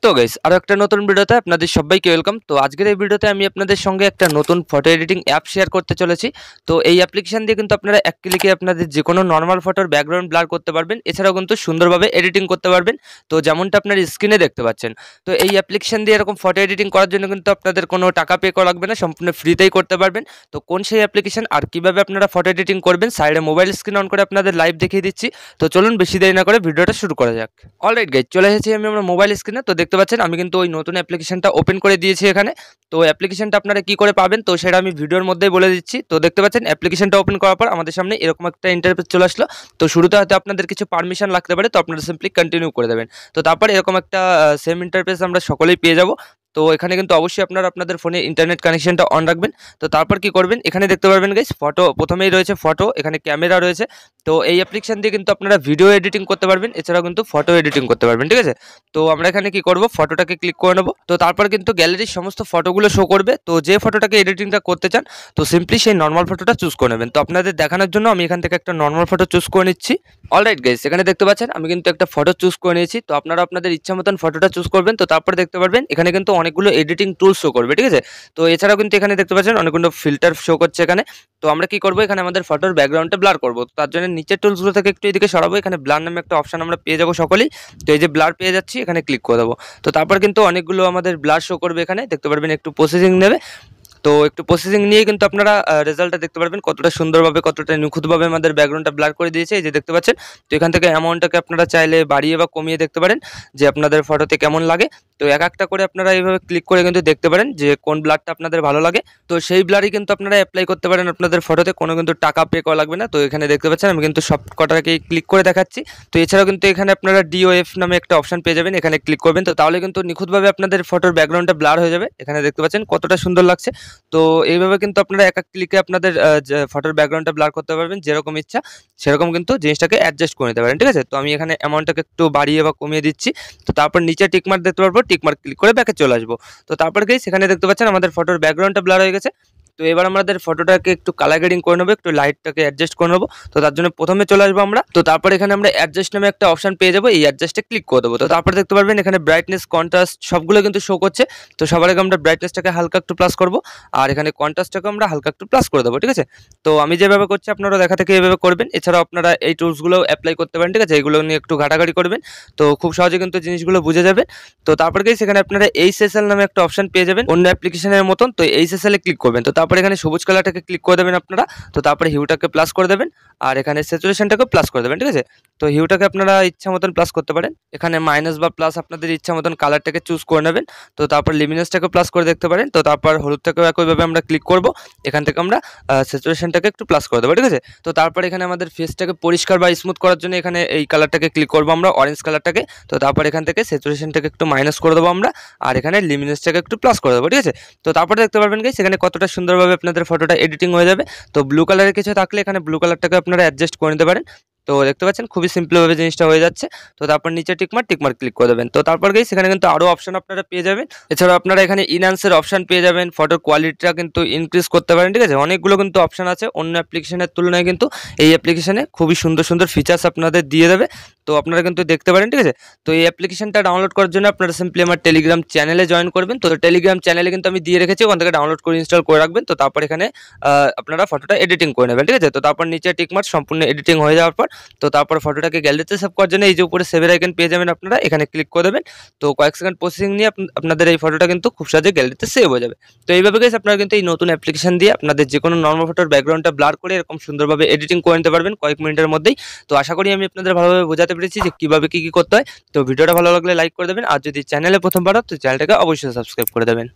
তো গাইস আরো একটা নতুন ভিডিওতে আপনাদের সবাইকে ওয়েলকাম। তো আজকের এই ভিডিওতে আমি আপনাদের সঙ্গে একটা নতুন ফটো এডিটিং অ্যাপ শেয়ার করতে চলেছি। তো এই অ্যাপ্লিকেশন দিয়ে কিন্তু আপনারা এক ক্লিকে আপনাদের যে কোনো নর্মাল ফটোর ব্যাকগ্রাউন্ড ব্লার করতে পারবেন, এছাড়াও কিন্তু সুন্দরভাবে এডিটিং করতে পারবেন। তো যেমনটা আপনার স্ক্রিনে দেখতে পাচ্ছেন, তো এই অ্যাপ্লিকেশন দিয়ে এরকম ফটো এডিটিং করার জন্য কিন্তু আপনাদের কোনো টাকা পে করা লাগবে না, সম্পূর্ণ ফ্রিতেই করতে পারবেন। তো কোন সেই অ্যাপ্লিকেশন আর কিভাবে আপনারা ফটো এডিটিং করবেন সাইডে মোবাইল স্ক্রিন অন করে আপনাদের লাইভ দেখিয়ে দিচ্ছি। তো চলুন বেশি দেরি না করে ভিডিওটা শুরু করা যাক। অলরাইট গাইস, চলে এসেছি আমি আমার মোবাইল স্ক্রিনে। তো দেখতে পাচ্ছেন আমি কিন্তু ওই নতুন অ্যাপ্লিকেশনটা ওপেন করে দিয়েছি এখানে। তো অ্যাপ্লিকেশনটা আপনারা কি করে পাবেন তো সেটা আমি ভিডিওর মধ্যেই বলে দিচ্ছি। তো দেখতে পাচ্ছেন অ্যাপ্লিকেশনটা ওপেন করার পর আমাদের সামনে এরকম একটা ইন্টারফেস চলে আসলো। তো শুরুতে হয়তো আপনাদের কিছু পারমিশন লাগতে পারে, তো আপনারা সিম্পলি কন্টিনিউ করে দেবেন। তো তারপর এরকম একটা সেম ইন্টারফেস আমরা সকলেই পেয়ে যাব। তো এখানে কিন্তু অবশ্যই আপনারা আপনাদের ফোনে ইন্টারনেট কানেকশনটা অন রাখবেন। তো তারপর কি করবেন, এখানে দেখতে পারবেন গাইস ফটো প্রথমেই রয়েছে ফটো, এখানে ক্যামেরা রয়েছে। তো এই অ্যাপ্লিকেশন দিয়ে কিন্তু আপনারা ভিডিও এডিটিং করতে পারবেন, এছাড়াও কিন্তু ফটো এডিটিং করতে পারবেন, ঠিক আছে। তো আমরা এখানে কি করব, ফটোটাকে ক্লিক করে নেব। তো তারপর কিন্তু গ্যালারির সমস্ত ফটোগুলো শো করবে। তো যে ফটোটাকে এডিটিংটা করতে চান তো সিম্পলি সেই নর্মাল ফটোটা চুজ করে নেবেন। তো আপনাদের দেখানোর জন্য আমি এখান থেকে একটা নর্মাল ফটো চুজ করে নিচ্ছি। অলরাইট গাইস, এখানে দেখতে পাচ্ছেন আমি কিন্তু একটা ফটো চুজ করে নিয়েছি। তো আপনারা আপনাদের ইচ্ছা মতন ফটোটা চুজ করবেন। তো তারপর দেখতে পারবেন এখানে কিন্তু অনেকগুলো এডিটিং টুলস শো করবে, ঠিক আছে। তো এছাড়াও কিন্তু এখানে দেখতে পাচ্ছেন অনেকগুলো ফিল্টার শো করছে এখানে। তো আমরা কি করব, এখানে আমাদের ফটোর ব্যাকগ্রাউন্ডটা ব্লার করব। তো তার জন্য নিচের টুলসগুলো থেকে একটু এদিকে সরাবো। এখানে ব্লার নামে একটা অপশন আমরা পেয়ে যাবো সকলেই। তো এই যে ব্লার পেয়ে যাচ্ছি, এখানে ক্লিক করে দেবো। তো তারপর কিন্তু অনেকগুলো আমাদের ব্লার শো করবে এখানে, দেখতে পারবেন একটু প্রসেসিং নেবে। তো একটু প্রসেসিং নিয়ে কিন্তু আপনারা রেজাল্টটা দেখতে পারবেন কতটা সুন্দরভাবে কতটা নিখুঁতভাবে আমাদের ব্যাকগ্রাউন্ডটা ব্লার করে দিয়েছে, এই যে দেখতে পাচ্ছেন। তো এখান থেকে অ্যামাউন্টটাকে আপনারা চাইলে বাড়িয়ে বা কমিয়ে দেখতে পারেন যে আপনাদের ফটোতে কেমন লাগে। তো এক একটা করে আপনারা এইভাবে ক্লিক করে কিন্তু দেখতে পারেন যে কোন ব্লারটা আপনাদের ভালো লাগে। তো সেই ব্লারই কিন্তু আপনারা অ্যাপ্লাই করতে পারেন আপনাদের ফটোতে, কোনো কিন্তু টাকা পে করা লাগবে না। তো এখানে দেখতে পাচ্ছেন আমি কিন্তু সব কটাকে ক্লিক করে দেখাচ্ছি। তো এছাড়াও কিন্তু এখানে আপনারা ডিওএফ নামে একটা অপশন পেয়ে যাবেন, এখানে ক্লিক করবেন। তো তাহলে কিন্তু নিখুঁতভাবে আপনাদের ফটোর ব্যাকগ্রাউন্ডটা ব্লার হয়ে যাবে। এখানে দেখতে পাচ্ছেন কতটা সুন্দর লাগছে। তো এইভাবে কিন্তু আপনারা এক এক ক্লিকে আপনাদের ফটোর ব্যাকগ্রাউন্ডটা ব্লার করতে পারবেন, যেরকম ইচ্ছা সেরকম কিন্তু জিনিসটাকে অ্যাডজাস্ট করে নিতে পারেন, ঠিক আছে। তো আমি এখানে অ্যামাউন্টটাকে একটু বাড়িয়ে বা কমিয়ে দিচ্ছি। তো তারপর নিচে টিকমার্ক দেখতে পারবো, টিকমার্ক ক্লিক করে ব্যাকে চলে আসবো। তো তারপর গিয়ে সেখানে দেখতে পাচ্ছেন আমাদের ফটোর ব্যাকগ্রাউন্ডটা ব্লার হয়ে গেছে। তো এবার আমাদের ফটোটাকে একটু কালার গ্রেডিং করে নেবো, একটু লাইটটাকে অ্যাডজাস্ট করে নেবো। তো তার জন্য প্রথমে চলে আসবো আমরা। তো তারপর এখানে আমরা অ্যাডজাস্ট নামে একটা অপশন পেয়ে যাবো, এই অ্যাডজাস্টে ক্লিক করে দেবো। তো তারপর দেখতে পারবেন এখানে ব্রাইটনেস কন্ট্রাস্ট সবগুলো কিন্তু শো করছে। তো সবার আগে আমরা ব্রাইটনেসটাকে হালকা একটু প্লাস করবো, আর এখানে কন্ট্রাস্টটাকে আমরা হালকা একটু প্লাস করে দেবো, ঠিক আছে। তো আমি যেভাবে করছি আপনারা দেখা থেকে এইভাবে করবেন। এছাড়াও আপনারা এই টুলসগুলো অ্যাপ্লাই করতে পারেন, ঠিক আছে। এগুলো নিয়ে একটু ঘাটাঘাটি করবেন, তো খুব সহজে কিন্তু জিনিসগুলো বুঝে যাবে। তো তারপর গিয়ে সেখানে আপনারা এইচএসএল নামে একটা অপশন পেয়ে যাবেন অন্য অ্যাপ্লিকেশনের মতন। তো এইচএসএল এ ক্লিক করবেন। তো তারপর এখানে সবুজ কালারটাকে ক্লিক করে দেবেন আপনারা। তো তারপরে হিউটাকে প্লাস করে দেবেন, আর এখানে স্যাচুরেশনটাকে প্লাস করে দেবেন, ঠিক আছে। তো হিউটাকে আপনারা ইচ্ছা মতন প্লাস করতে পারেন, এখানে মাইনাস বা প্লাস আপনাদের ইচ্ছা মতন কালারটাকে চুজ করে নেবেন। তো তারপর লিমিনেসটাকে প্লাস করে দেখতে পারেন। তো তারপর হলুদটাকেও একইভাবে আমরা ক্লিক করব, এখান থেকে আমরা স্যাচুরেশনটাকে একটু প্লাস করে দেবো, ঠিক আছে। তো তারপর এখানে আমাদের ফেসটাকে পরিষ্কার বা স্মুথ করার জন্য এখানে এই কালারটাকে ক্লিক করবো আমরা, অরেঞ্জ কালারটাকে। তো তারপর এখান থেকে স্যাচুরেশনটাকে একটু মাইনাস করে দেবো আমরা, আর এখানে লিমিনেসটাকে একটু প্লাস করে দেবো, ঠিক আছে। তো তারপরে দেখতে পারবেন কি সেখানে কতটা সুন্দরভাবে আপনাদের ফটোটা এডিটিং হয়ে যাবে। তো ব্লু কালারের কিছু থাকলে এখানে ব্লু কালারটাকে আপনারা অ্যাডজাস্ট করে নিতে পারেন। তো দেখতে পাচ্ছেন খুবই সিম্পলভাবে জিনিসটা হয়ে যাচ্ছে। তো তারপর নিচে টিকমার্ক ক্লিক করে দেবেন। তো তারপর গিয়ে সেখানে কিন্তু আরও অপশন আপনারা পেয়ে যাবেন। এছাড়াও আপনারা এখানে ইনহ্যান্সের অপশন পেয়ে যাবেন, ফটোর কোয়ালিটিটা কিন্তু ইনক্রিজ করতে পারেন, ঠিক আছে। অনেকগুলো কিন্তু অপশন আছে অন্য অ্যাপ্লিকেশনের তুলনায়, কিন্তু এই অ্যাপ্লিকেশনে খুবই সুন্দর সুন্দর ফিচার্স আপনাদের দিয়ে দেবে। তো আপনারা কিন্তু দেখতে পারেন, ঠিক আছে। তো এই অ্যাপ্লিকেশনটা ডাউনলোড করার জন্য আপনারা সিম্পলি আমার টেলিগ্রাম চ্যানেলে জয়েন করবেন। তো টেলিগ্রাম চ্যানেলে কিন্তু আমি দিয়ে রেখেছি, ওখান থেকে ডাউনলোড করে ইনস্টল করে রাখবেন। তো তারপর এখানে আপনারা ফটোটা এডিটিং করে নেবেন, ঠিক আছে। তো তারপর নিচে টিকমার্ক সম্পূর্ণ এডিটিং হয়ে যাওয়ার পর তো তারপর ফটোটাকে গ্যালারিতে সেভ করার জন্য এই যে উপরে সেভের আইকন পেয়ে যাবেন আপনারা, এখানে ক্লিক করে দেবেন। তো কয়েক সেকেন্ড প্রসেসিং নিয়ে আপনাদের এই ফটোটা কিন্তু খুব সহজে গ্যালারিতে সেভ হয়ে যাবে। তো এইভাবে গাইস আপনারা কিন্তু এই নতুন অ্যাপ্লিকেশন দিয়ে আপনাদের যে কোনো নর্মাল ফটোর ব্যাকগ্রাউন্ডটা ব্লার করে এরকম সুন্দরভাবে এডিটিং করে নিতে পারবেন কয়েক মিনিটের মধ্যেই। তো আশা করি আমি আপনাদের ভালোভাবে বোঝাতে পেরেছি যে কীভাবে কী করতে হয়। তো ভিডিওটা ভালো লাগলে লাইক করে দেবেন, আর যদি চ্যানেলে প্রথমবার তো চ্যানেলটাকে অবশ্যই সাবস্ক্রাইব করে দেবেন।